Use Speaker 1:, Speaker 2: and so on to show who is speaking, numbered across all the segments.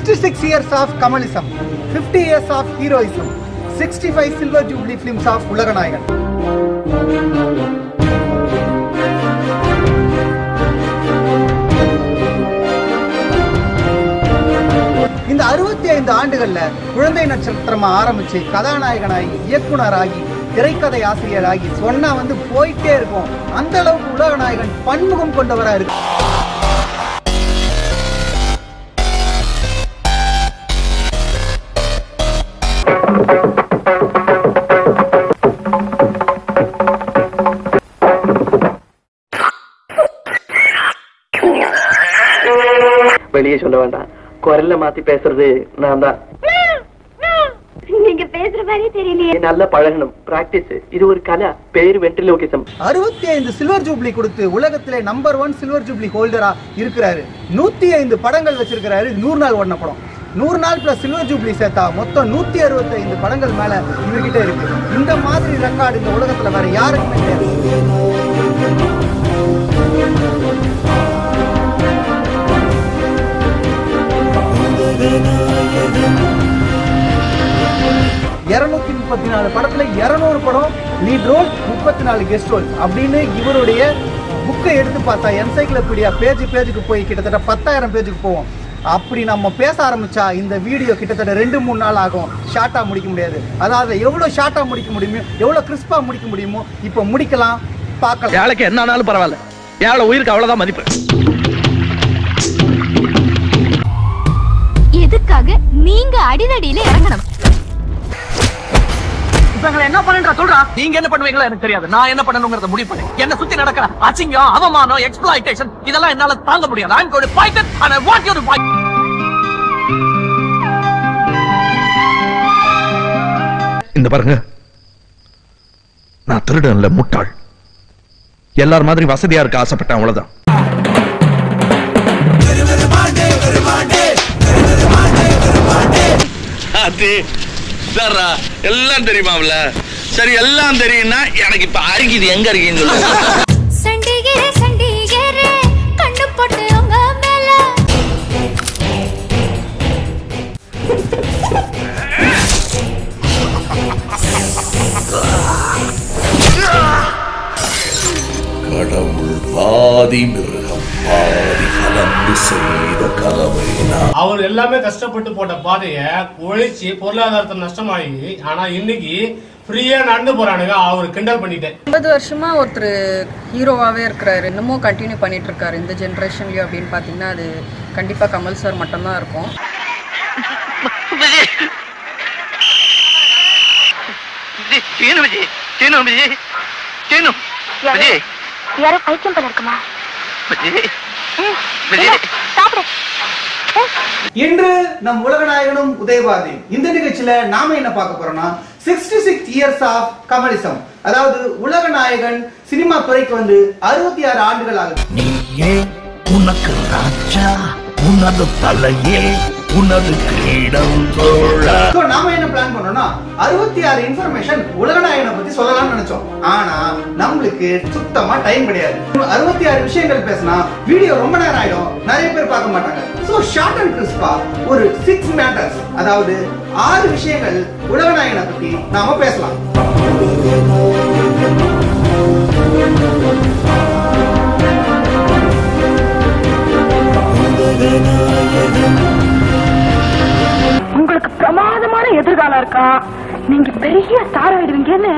Speaker 1: 66 years of Kamalism, 50 years of heroism, 65 silver jubilee films of Ulaganayagan. இந்த 65 ஆண்டுகள்ல குழந்தை நட்சத்திரமா ஆரம்பிச்சு கதாநாயகனாகி இயக்குனராகி திரைக்கதை ஆசிரியராகி சொன்னா போயிட்டே இருக்கும். அந்த அளவுக்கு உலகநாயகன் பன்முகம் கொண்டவரா இருக்கு.
Speaker 2: வெளியே சொல்ல வேண்டாம், குரல்ல மாத்தி பேசுறது நான் தான்.
Speaker 3: நீங்க பேசுற மாதிரி தெரியலையே.
Speaker 2: நல்ல பழகணும், பிராக்டிஸ். இது ஒரு கலை, பேரு வென்ட்ரிலோகிசம்.
Speaker 1: 65 சில்வர் ஜூப்ளி கொடுத்து உலகத்திலே நம்பர் 1 சில்வர் ஜூப்ளி ஹோல்டரா இருக்கிறாரு. 105 படங்கள் வச்சிருக்கிறாரு. 100 நாள் ஓடின படம். 100 நாள் பிளஸ் சில்வர் ஜூப்ளி சேர்த்தா மொத்தம் 165 படங்கள் மேல இவர்கிட்ட இருக்கு. இந்த மாதிரி ரெக்கார்டு இந்த உலகத்துல வேற யாருக்குமே கிடையாது. 234 படத்துல 200 படம் லீட் ரோல், 34 கெஸ்ட் ரோல் அப்படின்னு இவருடைய புக்கை எடுத்து பார்த்தா என்சைக்ளோபீடியா பேஜுக்கு போய் கிட்டத்தட்ட 10,000 பேஜுக்கு போவோம். அப்படி நம்ம பேச ஆரம்பிச்சா இந்த வீடியோ கிட்டத்தட்ட 2-3 நாள் ஆகும். ஷார்ட்டா முடிக்க முடியாது. அதாவது எவ்வளவு ஷார்ட்டா முடிக்க முடியுமோ, எவ்வளவு கிறிஸ்பா முடிக்க முடியுமோ இப்ப முடிக்கலாம், பார்க்கலாம்.
Speaker 4: யாருக்கு என்ன ஆனாலும் பரவாயில்ல, யாரோட உயிருக்கு அவ்வளவுதான் மதிப்பு.
Speaker 3: எதுக்காக நீங்க அடிதடியில இறங்கணும்?
Speaker 4: என்ன பண்ணுறா சொல்றா? நீங்க என்ன பண்ணுவீங்களா எனக்கு தெரியாது. நான் என்ன பண்ணணும்ங்கறத முடிவு பண்ணி என்ன சுத்தி நடக்கிற அசிங்கம், அவமானம், எக்ஸ்ப்ளாய்டேஷன் இதெல்லாம் என்னால தாங்க முடியாது. I'm going to fight it and I want you to fight. இந்த பாருங்க, நான் திருடன்ல முட்டாள். எல்லார் மாதிரி வசதியா இருக்க ஆசைப்பட்டேன், அவ்வளவுதான். எல்லாம் தெரியுமாவில? சரி, எல்லாம் தெரியும்னா எனக்கு இப்ப அருகிது எங்க இருக்கீங்க?
Speaker 3: கண்ணு போட்டு உங்க மேல
Speaker 5: கடவுள் பாதி மிருகம் பாதி கலந்து செய்த கலவைனா
Speaker 6: அவர் எல்லாமே கஷ்டப்பட்டு போட்ட பாதைய ஒழிச்சு பொருளாதாரத்தை நஷ்டமாகி, ஆனா இன்னைக்கு ஃப்ரீயா நடந்து போறானுங்க. அவர் கிண்டல் பண்ணிட்டேன்.
Speaker 7: 50 வருஷமா ஒருத்தர் ஹீரோவாவே இருக்கிறாரு, இன்னமும் கண்டினியூ பண்ணிட்டு இருக்காரு இந்த ஜெனரேஷன்லயும் அப்படின்னு பாத்தீங்கன்னா அது கண்டிப்பா கமல் சார் மட்டும்தான் இருக்கும்.
Speaker 3: யாரோ பைத்தியம் பண்ண இருக்குமா?
Speaker 1: இன்று நம் உலகநாயகனும் உதயபாரதி இந்த நிகழ்ச்சியில நாம என்ன பார்க்க போறோம்னா 66 இயர்ஸ் ஆஃப் கமலிசம். அதாவது உலகநாயகன் சினிமா துறைக்கு 66 ஆண்டுகள் ஆகுது.
Speaker 5: நீயே உனக்கு ராஜா, உனது தலையே உனது கிரீடம் தோழா.
Speaker 1: நாம என்ன பிளான் பண்ணோம்னா 66 இன்ஃபர்மேஷன் உலகநாயகனை பத்தி சொல்லலாம்னு நினைச்சோம். ஆனா நம்மளுக்கு சுத்தமா டைம் கிடையாது. 66 விஷயங்கள் பேசினா வீடியோ ரொம்ப நேரம் ஆயிடும், நிறைய பேர் பார்க்க மாட்டாங்க. சோ ஷார்ட் அண்ட் கிறிஸ்பா ஒரு 6 மேட்டர்ஸ், அதாவது 6 விஷயங்கள் உலகநாயகனை பத்தி நாம பேசலாம்.
Speaker 3: உங்களுக்கு பிரமாதமான எதிர்காலம் இருக்கா, நீங்க பெரிய ஸ்டார் ஆயிடுவீங்கன்னு.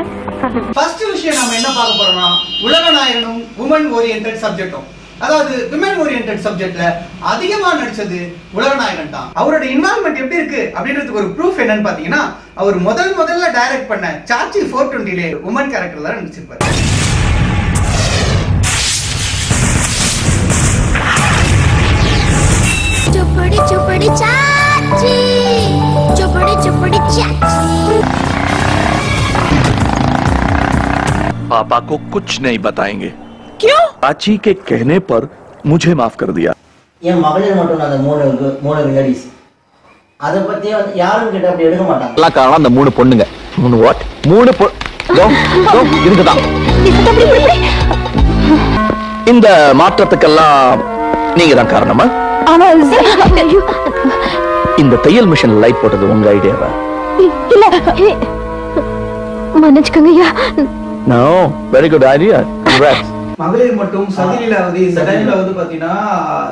Speaker 1: ஃபர்ஸ்ட் விஷயம் நாம என்ன பார்க்க போறோம்னா உலகநாயகனும் உமன் ஓரியன்டட் சப்ஜெக்டும். அதாவது விமன் ஓரியன்டட் சப்ஜெக்ட்ல அதிகமா நடிச்சது உலகநாயகன் தான். அவரோட இன்வால்வ்மெண்ட் எப்படி இருக்கு அப்படின்றதுக்கு ஒரு ப்ரூஃப் என்னன்னு பாத்தீங்கன்னா, அவர் முதல்ல டைரக்ட் பண்ண சாச்சி 420ல உமன் கேரக்டர்ல நடிச்சிருப்பாரு.
Speaker 3: चुपड़ी चुपड़ी चाची, चुपड़ी चुपड़ी चाची.
Speaker 4: पापा को कुछ नहीं बताएंगे. क्यों? चाची के कहने पर मुझे माफ कर दिया.
Speaker 8: என் மகளிர் மட்டும் அந்த மூணு வில்லடிஸ் அத பத்தி யாரும் கிட்ட அப்படி எடுக்க மாட்டாங்க.
Speaker 4: எல்லாம் காரணம் அந்த 3 பொண்ணுங்க. 3 வாட்? 3 இருக்குதான். இந்த மாற்றத்துக்கெல்லாம் நீங்க தான் காரணமா?
Speaker 2: இந்த தையல் மிஷின் லைட் போட்டது உங்க ஐடியாவா?
Speaker 3: இல்ல மன்னிச்சுக்கங்கய்யா.
Speaker 2: No, very good idea. Congrats.
Speaker 1: Magalir Mattum Sathi Leelavathi இந்த டைம்ல வந்து பாத்தீங்கன்னா,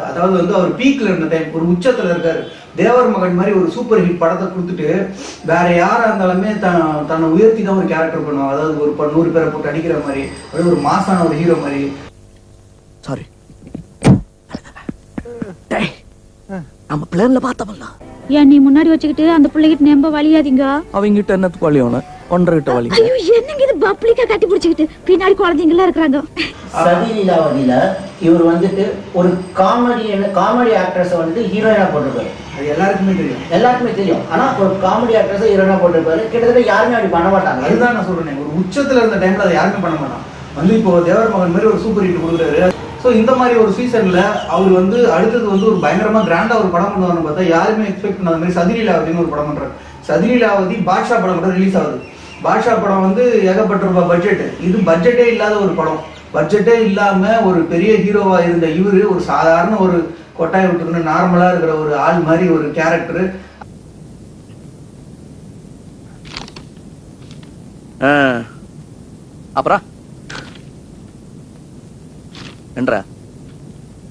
Speaker 1: அதாவது வந்து அவர் பீக்ல இருந்த டைம், ஒரு உச்சத்துல இருக்காரு. தேவர் மகன் மாதிரி ஒரு சூப்பர் ஹிட் படத்தை கொடுத்துட்டு வேற யாரா இருந்தாலுமே தன்னை உயர்த்தி தான் ஒரு கேரக்டர் பண்ணுவாங்க. அதாவது ஒரு 100 பேரை போட்டு அடிக்கிற மாதிரி, ஒரு மாசான ஒரு ஹீரோ மாதிரி.
Speaker 2: சாரி, நம்ம பிளான்ல பார்த்தவல்ல.
Speaker 3: ஏன் நீ முன்னாடி வச்சுக்கிட்டு அந்த பிள்ளைகிட்ட நம்ப வலியாதீங்க.
Speaker 2: அவங்கிட்ட என்னத்துக்கு வலியோன ஒன்றரை வலி.
Speaker 3: ஐயோ என்னங்க இது பப்ளிக்கா கட்டி பிடிச்சிக்கிட்டு பின்னாடி குழந்தைங்களா இருக்காங்க.
Speaker 8: சதிலீலாவதியில இவர் வந்துட்டு ஒரு காமெடி ஆக்ட்ரஸ் வந்துட்டு ஹீரோயினா போட்டிருப்பாரு.
Speaker 1: அது எல்லாருக்குமே தெரியும்.
Speaker 8: ஆனா ஒரு காமெடி ஆக்ட்ரஸ் ஹீரோயினா போட்டிருப்பாரு. கிட்டத்தட்ட யாருமே அப்படி பண்ண மாட்டாங்க.
Speaker 1: அதுதான் நான் சொல்றேன், ஒரு உச்சத்துல இருந்த டைம்ல அதை யாருமே பண்ண மாட்டாங்க. வந்து இப்போ தேவர் மகன் மாதிரி ஒரு சூப்பர் ஹிட் கொடுக்குறாரு. ஸோ இந்த மாதிரி ஒரு சீசன்ல அவர் வந்து அடுத்தது வந்து ஒரு பயங்கரமா கிராண்டா ஒரு படம் பண்ணுவார்னு பார்த்தா யாருமே எக்ஸ்பெக்ட் பண்ணாத மாதிரி சதிலீலாவதின்னு ஒரு படம் பண்றாரு. சதிலீலாவதி பாட்ஷா படம் கூட ரிலீஸ் ஆகுது. பாட்ஷா படம் வந்து ஏகப்பட்ட ரூபாய் பட்ஜெட். இது பட்ஜெட்டே இல்லாத ஒரு படம். பட்ஜெட்டே இல்லாம ஒரு பெரிய ஹீரோவா இருந்த இவரு ஒரு சாதாரண ஒரு கொட்டாய் விட்டுக்கிட்டு நார்மலா இருக்கிற ஒரு ஆள் மாதிரி ஒரு கேரக்டர்.
Speaker 2: அப்புறம் என்றா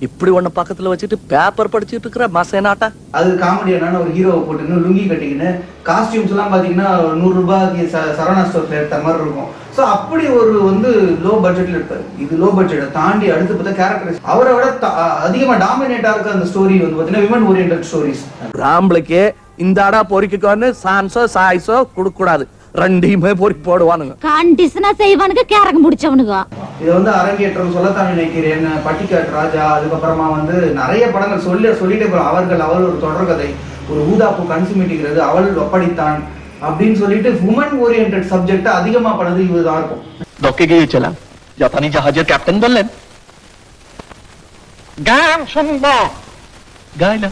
Speaker 2: இப்படி ஒண்ணு பக்கத்துல வச்சுட்டு பேப்பர் படிச்சுட்டு இருக்கிற மசேனாட்டா.
Speaker 1: அது காமெடியான ஒரு ஹீரோவை போட்டுன்னு லுங்கி கட்டிக்கின்னு காஸ்டியூம்ஸ் எல்லாம் பாத்தீங்கன்னா 100 ரூபாய்க்கு சரவணா ஸ்டோர்ல எடுத்த மாதிரி இருக்கும். ஸோ அப்படி ஒரு வந்து லோ பட்ஜெட்ல எடுத்தாரு. இது லோ பட்ஜெட்டை தாண்டி அடுத்து பார்த்தா கேரக்டர் அவரை விட அதிகமா டாமினேட்டா இருக்க அந்த ஸ்டோரி வந்து பாத்தீங்கன்னா விமன் ஓரியன்டட் ஸ்டோரிஸ்.
Speaker 2: ராம்பளுக்கு இந்த ஆடா பொறிக்குன்னு சான்ஸோ சாய்ஸோ கொடுக்க கூடாது. ரெண்டையுமே பொறிக்கு போடுவானுங்க.
Speaker 3: கண்டிஷனா செய்வானுங்க, கேரக முடிச்சவனுங்க.
Speaker 1: இதை வந்து அரங்கேற்றம் சொல்லத்தான் நினைக்கிறேன், பட்டிக்காட்டு ராஜா, அதுக்கப்புறமா வந்து நிறைய படங்கள் சொல்லிட்டே போறோம். அவள் ஒரு தொடர்கதை, ஒரு ஊதாப்பு கன்சுமேட்டிக்கிறது, அவள் அப்படித்தான் அப்படின்னு சொல்லிட்டு உமன் ஓரியன்டட் சப்ஜெக்ட் அதிகமா பண்ணது இதுதான் இருக்கும்.
Speaker 2: डॉक्टर चला जापानी जहाज कैप्टन बनले गान सुनबो गायला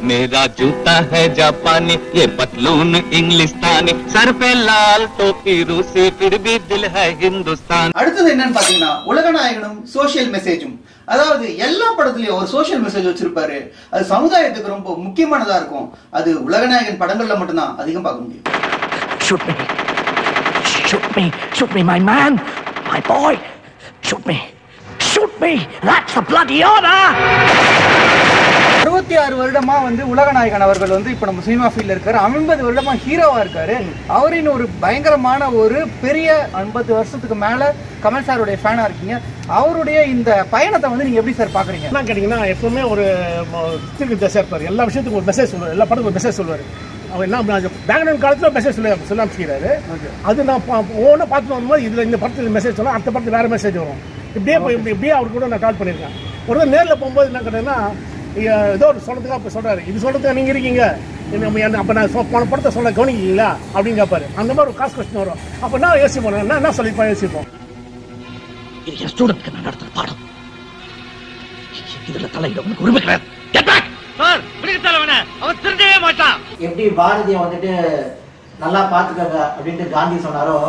Speaker 2: मेरा जूता है जापानी ये पतलून इंग्लिस्तानी सर पे लाल टोपी रूसी फिर भी दिल है हिंदुस्तान. அடுத்து என்னன்னு பாத்தீங்கன்னா உலகநாயகனும் சோஷியல் மெசேஜும். அதாவது எல்லா படத்துலயும் ஒரு சோஷியல் மெசேஜ் வச்சிருப்பாரு. அது சமுதாயத்துக்கு ரொம்ப முக்கியமானதா இருக்கும். அது உலகநாயகன் படங்கள்ல மட்டும்தான் அதிகம் பார்க்க முடியும்.
Speaker 5: Shoot me. Shoot me. Shoot me, my man. My boy. Shoot me. Shoot me. That's the bloody order.
Speaker 1: 66 வருடமா வந்து உலகநாயகன் அவர்கள் வந்து இப்ப நம்ம சினிமா ஃபீல்ட்ல இருக்காரு. 50 வருடமா ஹீரோவா இருக்காரு. அவரின் ஒரு பயங்கரமான ஒரு பெரிய 50 வருஷத்துக்கு மேல கமல் சாருடைய ஃபேனா இருக்கீங்க. அவருடைய இந்த பயணத்தை வந்து நீங்க எப்படி சார் பாக்குறீங்க?
Speaker 6: என்ன கேட்டீங்கன்னா, எப்பவுமே ஒரு தசை இருப்பாரு. எல்லா விஷயத்துக்கும் ஒரு மெசேஜ் சொல்லுவார். எல்லா படத்துக்கும் ஒரு மெசேஜ் சொல்லுவார். அவர் என்ன பேக்ரவுண்ட் காலத்துல மெசேஜ் சொல்ல அமைச்சிக்கிறாரு. அது நான் ஒவ்வொன்றும் பார்த்து வரும்போது இதுல இந்த படத்துல மெசேஜ் சொல்லலாம், அடுத்த படத்துல வேற மெசேஜ் வரும். இப்படியே அவருக்கு கூட நான் கால் பண்ணியிருக்கேன். ஒரு நேரில் போகும்போது என்ன கேட்டீங்கன்னா, ஏதோ ஒரு சொல்றதுக்காக இப்போ சொல்றாரு, இது சொல்றதுக்காக நீங்க இருக்கீங்க, அப்ப நான் போன படத்தை சொல்ல கவனிக்கீங்களா அப்படின்னு கேட்பாரு. அந்த மாதிரி ஒரு காசு கொஸ்டின் வரும். அப்ப நான் யோசிப்போம், என்ன சொல்லிப்பா யோசிப்போம்.
Speaker 5: இது என் ஸ்டூடெண்ட்க்கு நான் நடத்துற பாடம். இதுல தலையிட உனக்கு உரிமை கிடையாது. Get back sir. பிடிக்க தலைவனே, அவன் திருந்தவே மாட்டான்.
Speaker 8: எப்படி பாரதியை வந்துட்டு நல்லா பாத்துக்கங்க அப்படின்ட்டு காந்தி சொன்னாரோ,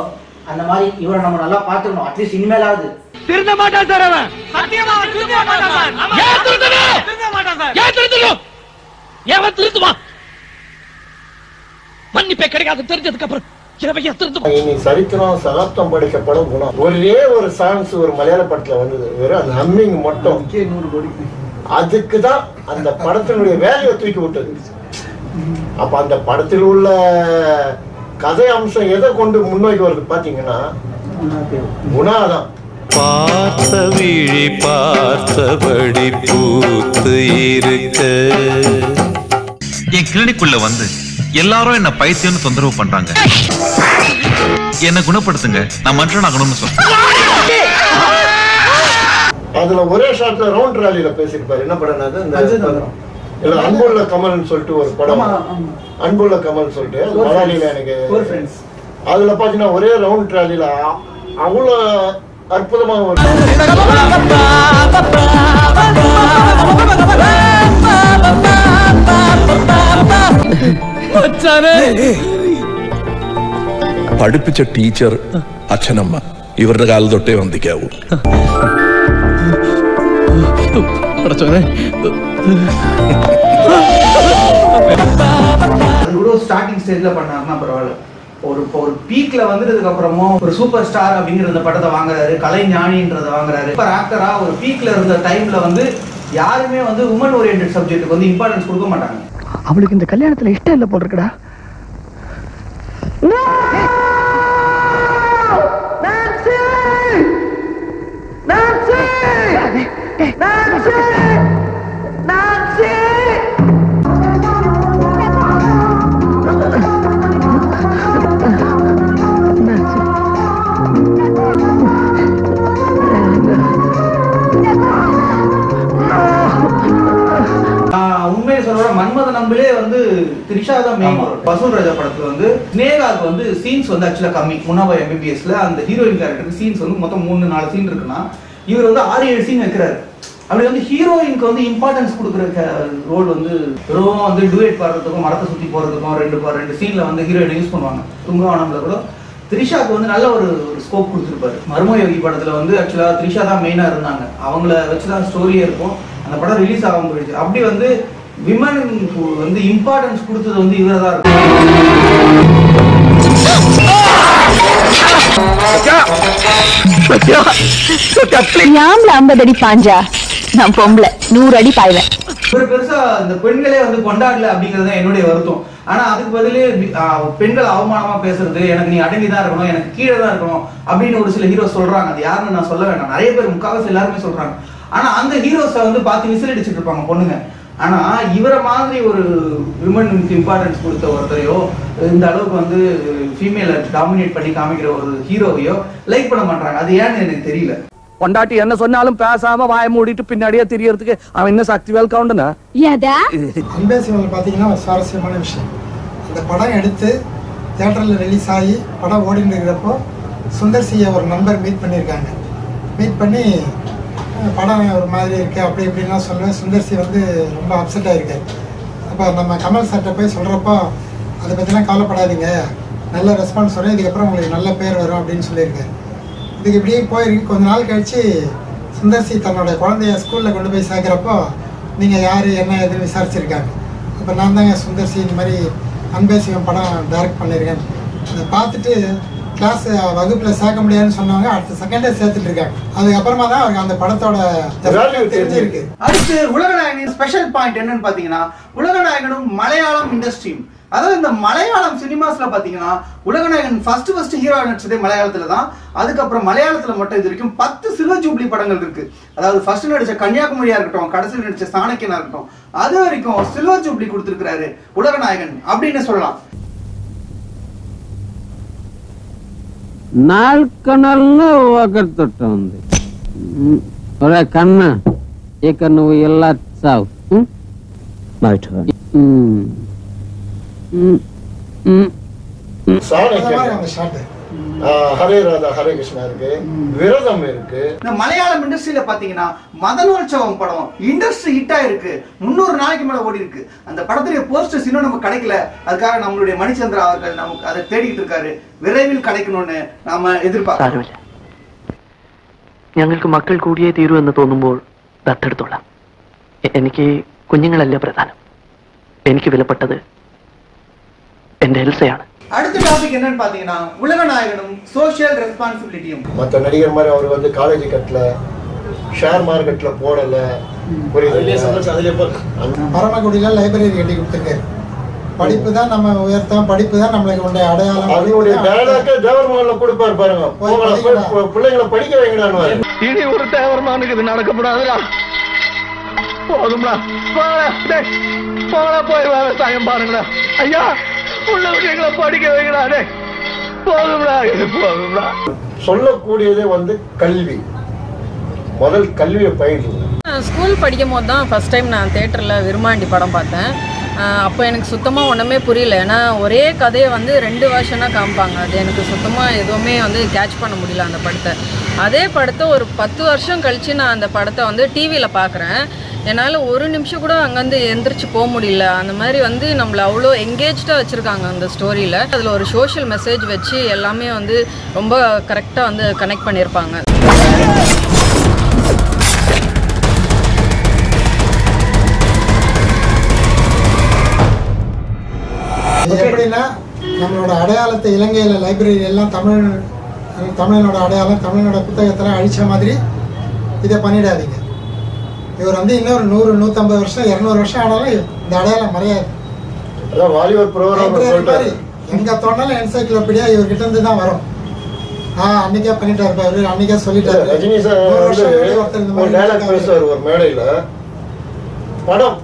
Speaker 8: அந்த மாதிரி இவரை நம்ம நல்லா பாத்துக்கணும். அட்லீஸ்ட் இனிமேலாவது
Speaker 4: திருந்த மாட்டான் சார். அவன் சத்தியமா திருந்த மாட்டான் சார். ஏன் திருந்தணும்? திருந்த மாட்டான் சார். ஏன் திருந்தணும்? ஏன் திருந்துவான்? மன்னிப்பே கிடைக்காது தெரிஞ்சதுக்கு அப்புறம்
Speaker 9: இனி சரித்திரம் சகாப்தம் படைக்கப்படும் குணம். ஒரே ஒரு சாங்ஸ் ஒரு மலையாள படத்துல வந்தது, வெறும் அந்த ஹம்மிங் மட்டும்.
Speaker 1: 100 கோடி.
Speaker 9: அதுக்குதான் அந்த படத்தினுடைய வேலையை தூக்கி விட்டது. அப்ப அந்த படத்தில் உள்ள கதை அம்சம் எதை கொண்டு முன்னோக்கி வருது பாத்தீங்கன்னா குணாதான்.
Speaker 10: பார்த்த விழி பார்த்தபடி பூத்து இருக்க.
Speaker 11: என் கிளினிக்குள்ள வந்து எல்லாரும் என்ன பைத்தியம்னு தொந்தரவு பண்றாங்க. என்ன குணப்படுத்துங்க, நான் மனுஷன் ஆகணும்னு சொல்றேன்.
Speaker 9: அதுல ஒரே ஷாட்ல ரவுண்ட் ராலியில பேசிருப்பாரு. என்ன படம் அது? இல்ல அன்புள்ள கமல்னு சொல்லிட்டு ஒரு படம், அன்புள்ள கமல் சொல்லிட்டு மலையாளியில எனக்கு. அதுல பாத்தீங்கன்னா ஒரே ரவுண்ட் ராலியில அவ்வளவு அற்புதமா
Speaker 5: പഠിപ്പിച്ച ടീച്ചർ അച്ഛനമ്മ ഇവരുടെ കാലം തൊട്ടേ വന്ദിക്കാവൂ.
Speaker 1: அது கூட ஸ்டார்டிங் ஸ்டேஜ்ல பண்ணாருன்னா பரவாயில்ல. ஒரு பீக்ல வந்ததுக்கு அப்புறமும் ஒரு சூப்பர் ஸ்டார் அப்படிங்கிற இந்த படத்தை வாங்குறாரு, கலை ஞானின்றதை வாங்குறாரு. சூப்பர் ஆக்டரா ஒரு பீக்ல இருந்த டைம்ல வந்து யாருமே வந்து உமன் ஓரியன்டட் சப்ஜெக்ட்டுக்கு வந்து இம்பார்ட்டன்ஸ் கொடுக்க மாட்டாங்க.
Speaker 5: அவளுக்கு இந்த கல்யாணத்துல இஷ்டம் இல்ல போட்டிருக்கடா.
Speaker 1: உண்மையை சொல்ற மன்மத நம்பிலே வந்து த்ரிஷா தான் மெயின். வசூல் ராஜா படத்துல வந்து ஸ்னேகாக்கு வந்து சீன்ஸ் வந்து ஆக்சுவலா கம்மி. முன்னாபா MBBSல அந்த ஹீரோயின் கேரக்டருக்கு சீன்ஸ் வந்து மொத்தம் 3-4 சீன் இருக்குன்னா இவர் வந்து 6-7 சீன் வைக்கிறாரு. அப்படி வந்து ஹீரோயினுக்கு வந்து இம்பார்ட்டன்ஸ் கொடுக்குற ரோல் வந்து வெறும் வந்து டூயட் பாடுறதுக்கும் மரத்தை சுற்றி போகிறதுக்கும் ரெண்டு சீனில் வந்து ஹீரோயின் யூஸ் பண்ணுவாங்க. துங்கவானம்ல கூட த்ரிஷாவுக்கு வந்து நல்ல ஒரு ஸ்கோப் கொடுத்துருப்பாரு. மர்மயோகி படத்தில் வந்து ஆக்சுவலாக த்ரிஷா தான் மெயினாக இருந்தாங்க. அவங்கள வச்சு தான் ஸ்டோரியே இருக்கும். அந்த படம் ரிலீஸ் ஆகாமல் போயிடுச்சு. அப்படி வந்து விமனுக்கு வந்து இம்பார்ட்டன்ஸ் கொடுத்தது வந்து இவரை தான் இருக்கும்.
Speaker 3: ஞாபகம் 50 அடி பாஞ்சா நான் பொம்பளை 100 அடி பாய்வேன்.
Speaker 1: ஒரு பெருசா இந்த பெண்களே வந்து கொண்டாடல அப்படிங்கறது என்னுடைய வருத்தம். ஆனா அதுக்கு பதிலே பெண்கள் அவமானமா பேசுறது, எனக்கு நீ அடங்கிதான் இருக்கணும், எனக்கு கீழே தான் இருக்கணும் அப்படின்னு ஒரு சில ஹீரோஸ் சொல்றாங்க. அது யாருன்னு நான் சொல்ல வேண்டாம், நிறைய பேர் முக்காவாசி எல்லாருமே சொல்றாங்க. ஆனா அந்த ஹீரோஸை வந்து பார்த்து விசில் அடிச்சுட்டு இருப்பாங்க பொண்ணுங்க. ஆனா இவரை மாதிரி ஒரு விமனுக்கு இம்பார்ட்டன்ஸ் கொடுத்த ஒருத்தரையோ இந்த அளவுக்கு வந்து ஃபீமேலை டாமினேட் பண்ணி காமிக்கிற ஒரு ஹீரோவையோ லைக் பண்ண மாட்டாங்க. அது ஏன்னு எனக்கு தெரியல.
Speaker 5: பொண்டாட்டி என்ன சொன்னாலும் பேசாம வாய மூடிட்டு பின்னாடியே தெரியறதுக்கு அவன் என்ன சக்தி வேல் கவுண்டனா?
Speaker 12: அன்பேசிவல் பார்த்தீங்கன்னா ஒரு சுவாரஸ்யமான விஷயம். அந்த படம் எடுத்து தியேட்டரில் ரிலீஸ் ஆகி படம் ஓடிட்டு இருக்கிறப்போ சுந்தர் சியை ஒரு நண்பர் மீட் பண்ணியிருக்காங்க. மீட் பண்ணி படம் ஒரு மாதிரி இருக்குது அப்படி இப்படின்லாம் சொல்லுவேன். சுந்தர் சி வந்து ரொம்ப அப்செட் ஆகிருக்காரு. அப்போ நம்ம கமல் சார்ட்ட போய் சொல்கிறப்போ அதை பற்றிலாம் கவலைப்படாதீங்க, நல்ல ரெஸ்பான்ஸ் வரும், இதுக்கப்புறம் உங்களுக்கு நல்ல பேர் வரும் அப்படின்னு சொல்லியிருக்காரு. இதுக்கு இப்படியே போயிருக்கு. கொஞ்ச நாள் கழிச்சு சுந்தர்சி தன்னோட குழந்தைய ஸ்கூலில் கொண்டு போய் சேர்க்குறப்போ நீங்கள் யார் என்ன எதுன்னு விசாரிச்சிருக்காங்க. அப்போ நான் தாங்க சுந்தர்சி இந்த மாதிரி அன்பேசிவம் படம் டைரக்ட் பண்ணியிருக்கேன். அதை பார்த்துட்டு கிளாஸ் வகுப்பில் சேர்க்க முடியாதுன்னு சொன்னவங்க அடுத்த செகண்டே சேர்த்துட்டு இருக்காங்க. அதுக்கப்புறமா தான் அவருக்கு அந்த படத்தோட தெரிஞ்சிருக்கு.
Speaker 1: அடுத்து உலகநாயகனின் ஸ்பெஷல் பாயிண்ட் என்னன்னு பார்த்தீங்கன்னா, உலகநாயகனும் மலையாளம் இண்டஸ்ட்ரியும். அதாவது இந்த மலையாளம் சினிமாஸ்ல பாத்தீங்கன்னா உலகநாயகன் ஃபர்ஸ்ட் ஹீரோ நடிச்சதே மலையாளத்துல தான். அதுக்கப்புறம் மலையாளத்துல மட்டும் இது வரைக்கும் 10 சில்வர் ஜூப்ளி படங்கள் இருக்கு. அதாவது ஃபர்ஸ்ட் நடிச்ச கன்னியாகுமரியா இருக்கட்டும், கடைசியில் நடிச்ச சாணக்கியனா இருக்கட்டும், அது வரைக்கும் சில்வர் ஜூப்ளி கொடுத்திருக்கிறாரு உலகநாயகன் அப்படின்னு சொல்லலாம்.
Speaker 13: ನಾಲ್ಕನಲ್ಲೂ ಒಗರ್ತೊಟ್ಟ ఉంది ఒరే కన్న ఇక నువ్వు ఇలా చావు
Speaker 9: ஹரே ராதா ஹரே கிருஷ்ணா இருக்கு, விரதம் இருக்கு.
Speaker 1: இந்த மலையாளம் இண்டஸ்ட்ரியில பாத்தீங்கன்னா மதனோற்சவம் படம் இண்டஸ்ட்ரி ஹிட்டா இருக்கு. 300 நாளைக்கு மேல ஓடி இருக்கு. அந்த படத்துடைய போஸ்டர்ஸ் இன்னும் நமக்கு கிடைக்கல. அதுக்காக நம்மளுடைய மணிச்சந்திரா அவர்கள் நமக்கு அதை தேடிட்டு இருக்காரு. விரைவில் கிடைக்கணும்னு நாம எதிர்பார்க்கிறோம்.
Speaker 14: ഞങ്ങൾക്ക് മക്കൾ കൂടിയേ തീരൂ എന്ന് തോന്നുമ്പോൾ ദത്തെടുത്തോളാം. എനിക്ക് കുഞ്ഞുങ്ങളല്ല പ്രധാനം. എനിക്ക് വിലപ്പെട്ടത് എന്റെ എൽസയാണ്.
Speaker 1: அடுத்த டாபிக் என்னன்னு பாத்தீங்கன்னா உலகநாயகனும் சோஷியல் ரெஸ்பான்சிபிலிட்டியும்.
Speaker 9: மற்ற நடிகர் மாதிரி அவர் வந்து காலேஜ் கட்டல, ஷேர் மார்க்கெட்ல போடல.
Speaker 12: பரமக்குடியில லைப்ரரி கட்டி கொடுத்துருக்காரு. படிப்பு தான் நம்ம உயர்த்தம், படிப்பு தான் நம்மளுக்கு உடைய அடையாளம்.
Speaker 9: அவங்களுடைய டயலாக்கே தேவர்மான்ல கொடுப்பாரு பாருங்க. பிள்ளைங்களை படிக்க வைங்கடான்னு.
Speaker 5: இனி ஒரு தேவர்மானுக்கு இது நடக்கப்படாதுடா. போதும்டா, போய் விவசாயம் பாருங்கடா. ஐயா படிக்க வைக்கலாடே. போதும்டா, இது போதும்டா.
Speaker 9: சொல்லக்கூடியதே வந்து கல்வி. முதல் கல்வியை பயிற்சி.
Speaker 7: ஸ்கூல் படிக்கும் போது தான் ஃபர்ஸ்ட் டைம் நான் தேட்டரில் விருமாண்டி படம் பார்த்தேன். அப்போ எனக்கு சுத்தமாக ஒன்றுமே புரியல. ஏன்னா ஒரே கதையை வந்து 2 வருஷனாக காமிப்பாங்க. அது எனக்கு சுத்தமாக எதுவுமே வந்து கேட்ச் பண்ண முடியல அந்த படத்தை. அதே படத்தை ஒரு 10 வருஷம் கழித்து நான் அந்த படத்தை வந்து டிவியில் பார்க்குறேன். என்னால் ஒரு நிமிஷம் கூட அங்கேருந்து எந்திரிச்சு போக முடியல. அந்த மாதிரி வந்து நம்மளை அவ்வளோ எங்கேஜ்டாக வச்சுருக்காங்க அந்த ஸ்டோரியில். அதில் ஒரு சோஷியல் மெசேஜ் வச்சு எல்லாமே வந்து ரொம்ப கரெக்டாக வந்து கனெக்ட் பண்ணியிருப்பாங்க.
Speaker 12: இது எப்படின்னா நம்மளோட அடையாளத்தை இலங்கையில் லைப்ரரி எல்லாம் தமிழனோட அடையாளம் தமிழனோட புத்தகத்தில் அழிச்ச மாதிரி இதை பண்ணிடாதீங்க. இவர் வந்து இன்னொரு 100, 150 வருஷம் 200 வருஷம் ஆனாலும் இந்த அடையாளம் மறையாது. எங்க தோணாலும் என்சைக்ளோபீடியா இவர்கிட்ட இருந்து தான் வரும். அன்னைக்கே பண்ணிட்டாரு பாரு, அன்னைக்கே சொல்லிட்டாரு.
Speaker 9: ரஜினி சார் ஒரு டைலாக் பேசுவார் ஒரு மேடையில, படம்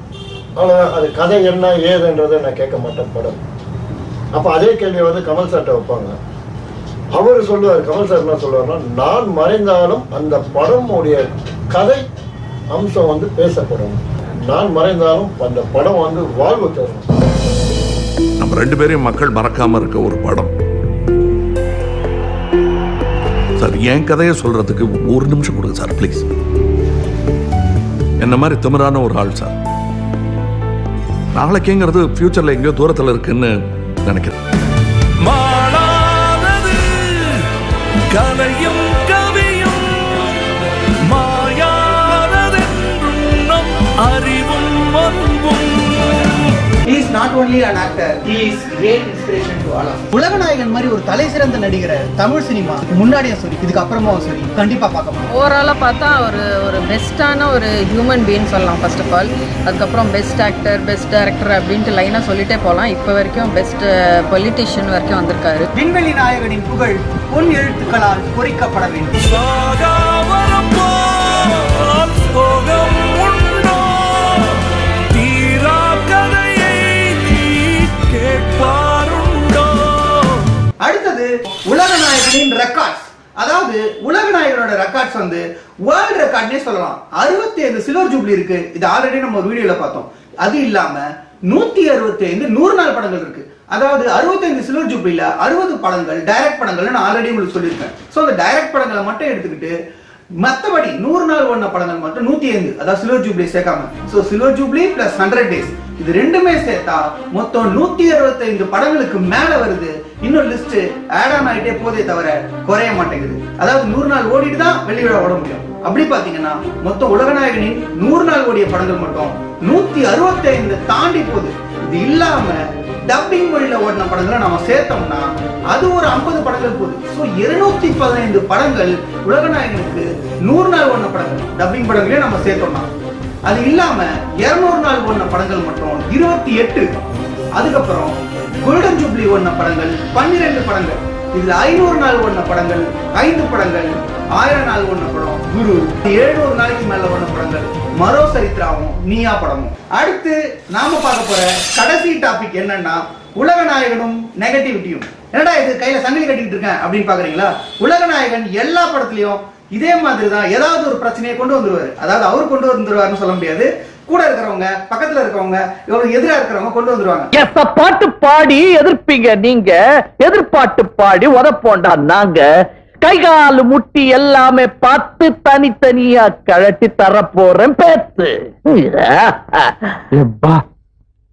Speaker 9: அவ்வளவுதான், அது கதை என்ன ஏதுன்றதை நான் கேட்க மாட்டேன் படம். அப்ப அதே கேள்வியை வந்து கமல் சார்ட்ட வைப்பாங்க. அவரு சொல்லுவார், கமல் சார் என்ன சொல்லுவாருன்னா, நான் மறைந்தாலும் அந்த படம் உடைய கதை அம்சம் வந்து பேசப்படும், நான் மறைந்தாலும் அந்த படம் வந்து வாழ்வு தரும்.
Speaker 15: நம்ம 2 பேரையும் மக்கள் மறக்காம இருக்க ஒரு படம் சார். என் கதையை சொல்றதுக்கு 1 நிமிஷம் கொடுங்க சார் ப்ளீஸ். என்ன மாதிரி திமிரான ஒரு ஆள் சார். நாளைக்குங்கிறது ஃபியூச்சர்ல எங்கேயோ தூரத்தில் இருக்குன்னு நினைக்கிறேன்.
Speaker 10: கலையும் கவியும் மாயாதென்றும் நம் அறிவும் அன்பும்.
Speaker 1: He is not only an actor, he is great inspiration to all of us. உலகநாயகன் மாதிரி ஒரு தலை சிறந்த நடிகரை தமிழ் சினிமா முன்னாடியே சரி இதுக்கு அப்புறமாவும் சரி கண்டிப்பா பார்க்கணும்.
Speaker 7: ஓவராலாக பார்த்தா ஒரு பெஸ்ட்டான ஒரு ஹியூமன் பீயிங் சொல்லலாம் ஃபர்ஸ்ட் ஆஃப் ஆல். அதுக்கப்புறம் பெஸ்ட் ஆக்டர், பெஸ்ட் டைரக்டர் அப்படின்ட்டு லைனாக சொல்லிட்டே போகலாம். இப்போ வரைக்கும் பெஸ்ட் பொலிட்டிஷியன் வரைக்கும் வந்திருக்காரு.
Speaker 1: விண்வெளி நாயகனின் புகழ் பொன் எழுத்துக்களால் பொறிக்கப்பட வேண்டும். அடுத்தது உலகநாயகனின் ரெக்கார்ட்ஸ். அதாவது உலகநாயகனோட ரெக்கார்ட்ஸ் வந்து வேர்ல்ட் ரெக்கார்ட்னே சொல்லலாம். 65 சில்வர் ஜூப்ளி இருக்கு. இது ஆல்ரெடி நம்ம ஒரு வீடியோல பார்த்தோம். அது இல்லாம 165 100 நாள் படங்கள் இருக்கு. அதாவது 65 சில்வர் ஜூப்ளில 60 படங்கள் டைரக்ட் படங்கள் நான் ஆல்ரெடி உங்களுக்கு சொல்லியிருக்கேன். ஸோ அந்த டைரக்ட் படங்களை மட்டும் எடுத்துக்கிட்டு மற்றபடி 100 நாள் ஓடின படங்கள் மட்டும் 105, அதாவது சில்வர் ஜூப்ளி சேர்க்காம. So silver jubilee plus 100 days இது ரெண்டுமே சேர்த்தா மொத்தம் 165 படங்களுக்கு மேல வருது. இன்னொரு லிஸ்ட் ஆட் ஆன் ஆகிட்டே போதே தவிர குறைய மாட்டேங்குது. அதாவது 100 நாள் ஓடிட்டு தான் வெளியிட ஓட முடியும். அப்படி பாத்தீங்கன்னா மொத்தம் உலகநாயகனின் 100 நாள் ஓடிய படங்கள் மட்டும் 165 தாண்டி போகுது. இது இல்லாம டப்பிங் மொழியில ஓடின படங்களை நம்ம சேர்த்தோம்னா அது ஒரு 50 படங்கள் போகுது. ஸோ 215 படங்கள் உலகநாயகனுக்கு 100 நாள் ஓடின படங்கள் டப்பிங் படங்களே நம்ம சேர்த்தோம்னா. அது இல்லாம 200 நாள் ஓடின படங்கள் மட்டும் 28. அதுக்கப்புறம் கோல்டன் ஜூப்ளி ஓடின படங்கள் 12 படங்கள். இதுல 500 நாள் ஓடின படங்கள் 5 படங்கள், 1000 நாள் ஓடின படம் குரு, 700 நாளைக்கு மேல ஓடின படங்கள் மரோ சரித்ராவும் நீயா படமும். அடுத்து நாம பார்க்க போற கடைசி டாபிக் என்னன்னா உலகநாயகனும் நெகட்டிவிட்டியும். என்னடா இது கையில சங்கிலி கட்டிட்டு இருக்கேன் அப்படின்னு பாக்குறீங்களா? உலகநாயகன் எல்லா படத்துலயும் இதே மாதிரி தான் ஏதாவது ஒரு பிரச்சனையை கொண்டு வந்துருவாரு. அதாவது அவர் கொண்டு வந்துருவாருன்னு சொல்ல முடியாது, கூட இருக்கிறவங்க பக்கத்துல இருக்கிறவங்க இவருக்கு எதிராக இருக்கிறவங்க கொண்டு வந்துருவாங்க.
Speaker 5: பாட்டு பாடி எதிர்ப்பீங்க நீங்க, எதிர்பாட்டு பாடி உதப்போண்டா நாங்க. கைகாலு முட்டி எல்லாமே பார்த்து தனித்தனியா கழட்டி தர போறேன் பேத்து.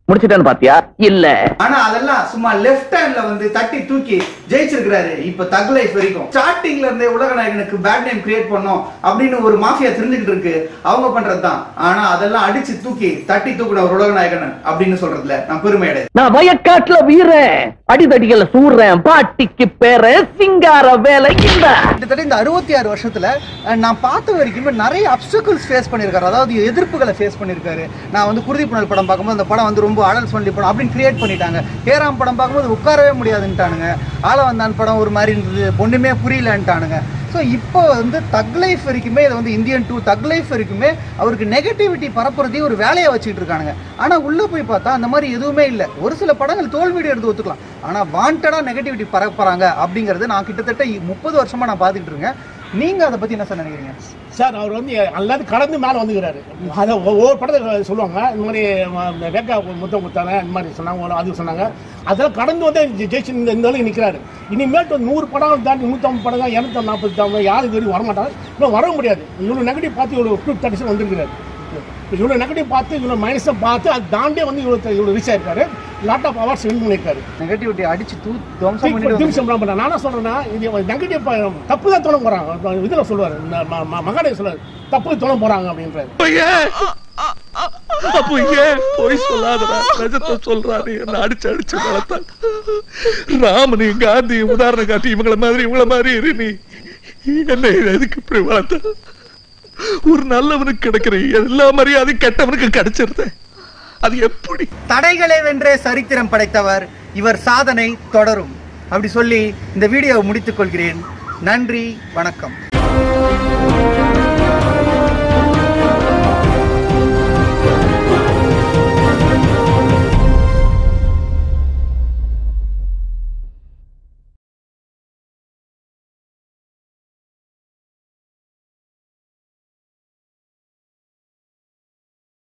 Speaker 5: முடிச்சிட்டேன்னு பாத்தியா? இல்ல,
Speaker 1: ஆனா அதெல்லாம் சும்மா லெஃப்ட் ஹேண்ட்ல வந்து தட்டி தூக்கி ஜெயிச்சிருக்காரு. இப்ப தக் லைஃப் வரைக்கும் ஸ்டார்டிங்ல இருந்தே உலகநாயகனுக்கு பேட் நேம் கிரியேட் பண்ணோம் அப்படின்னு ஒரு மாஃபியா தெரிஞ்சுக்கிட்டு இருக்கு, அவங்க பண்றதுதான். ஆனா அதெல்லாம் அடிச்சு தூக்கி தட்டி தூக்குன ஒரு உலகநாயகன் அப்படின்னு சொல்றதுல நான் பெருமையடை.
Speaker 5: நான் வயக்காட்டுல வீரேன், அடிதடிகளை சூடுறேன், பாட்டிக்கு பேர சிங்கார வேலை இல்ல.
Speaker 1: கிட்டத்தட்ட இந்த 66 வருஷத்துல நான் பார்த்த வரைக்கும் நிறைய அப்டக்கிள்ஸ் ஃபேஸ் பண்ணிருக்காரு. அதாவது எதிர்ப்புகளை ஃபேஸ் பண்ணிருக்காரு. நான் வந்து குருதி புனல் படம் பார்க்கும்போது அந்த படம் வந்து ரொம்ப ஆடல்ஸ் பண்ணி படம் அப்படின்னு கிரியேட் பண்ணிட்டாங்க. ஏராம் படம் பார்க்கும்போது உட்காரவே முடியாதுன்ட்டானுங்க. ஆள வந்தான் படம் ஒரு மாதிரி இருந்தது, ஒண்ணுமே புரியலன்ட்டானுங்க. ஸோ இப்போ வந்து தக் லைஃப் வரைக்குமே இதை வந்து இந்தியன் 2 தக் லைஃப் வரைக்குமே அவருக்கு நெகட்டிவிட்டி பரப்புறதே ஒரு வேலையை வச்சுட்டு இருக்கானுங்க. ஆனால் உள்ளே போய் பார்த்தா அந்த மாதிரி எதுவுமே இல்லை. ஒரு சில படங்கள் தோல்வியடி எடுத்து ஒத்துக்கலாம், ஆனால் வாண்டடாக நெகட்டிவிட்டி பரப்புறாங்க அப்படிங்கிறது நான் கிட்டத்தட்ட 30 வருஷமா நான் பார்த்துக்கிட்டு இருக்கேன். நீங்க அதை பத்தி என்ன சார் நினைக்கிறீங்க?
Speaker 6: சார் அவர் வந்து எல்லாரும் கடந்து மேலே வந்துக்கிறாரு. அதை ஒவ்வொரு படத்தை சொல்லுவாங்க, இந்த மாதிரி வேக்கா முத்தம் கொடுத்தாங்க, இந்த மாதிரி சொன்னாங்க, அது சொன்னாங்க. அதெல்லாம் கடந்து வந்து ஜெயிச்சு இந்த அளவுக்கு நிற்கிறாரு. இனிமேட்டு 100 படம் தாண்டி 150 படம் 240 தாங்க யாரும் இது வரைக்கும் வரமாட்டாங்க. இன்னும் வர முடியாது. இவ்வளோ நெகட்டிவ் பார்த்து இவ்வளோ 230 வந்துருக்கிறாரு. இவ்வளோ நெகட்டிவ் பார்த்து இவ்வளோ மைனஸை பார்த்து அது தாண்டே வந்து இவ்வளோ ரீச் ஆயிருக்காரு. லாட் ஆஃப் அவார்ட்ஸ் வின் பண்ணியிருக்காரு.
Speaker 1: நெகட்டிவிட்டி அடிச்சு
Speaker 6: நானும் சொல்றேன்னா இது நெகட்டிவ் தப்பு தான் தோண போறாங்க. இதில் சொல்லுவார் மகாதேவ் சொல்லுவார், தப்பு தோண போறாங்க அப்படின்றாரு.
Speaker 15: அப்போ ஏன் போய் சொல்லாதடா, நிஜத்தை சொல்றாரு. என்ன அடிச்சு வளர்த்தான். ராமனையும் காந்தியும் உதாரணம் காட்டி இவங்கள மாதிரி இரு. நீ என்ன எதுக்கு இப்படி வளர்த்த? ஒரு நல்லவனுக்கு கிடைக்கிற எல்லா மரியாதையும் கெட்டவனுக்கு கிடைச்சிருது. அது எப்படி?
Speaker 1: தடைகளை வென்றே சரித்திரம் படைத்தவர் இவர், சாதனை தொடரும் அப்படி சொல்லி இந்த வீடியோவை முடித்துக் கொள்கிறேன். நன்றி, வணக்கம்.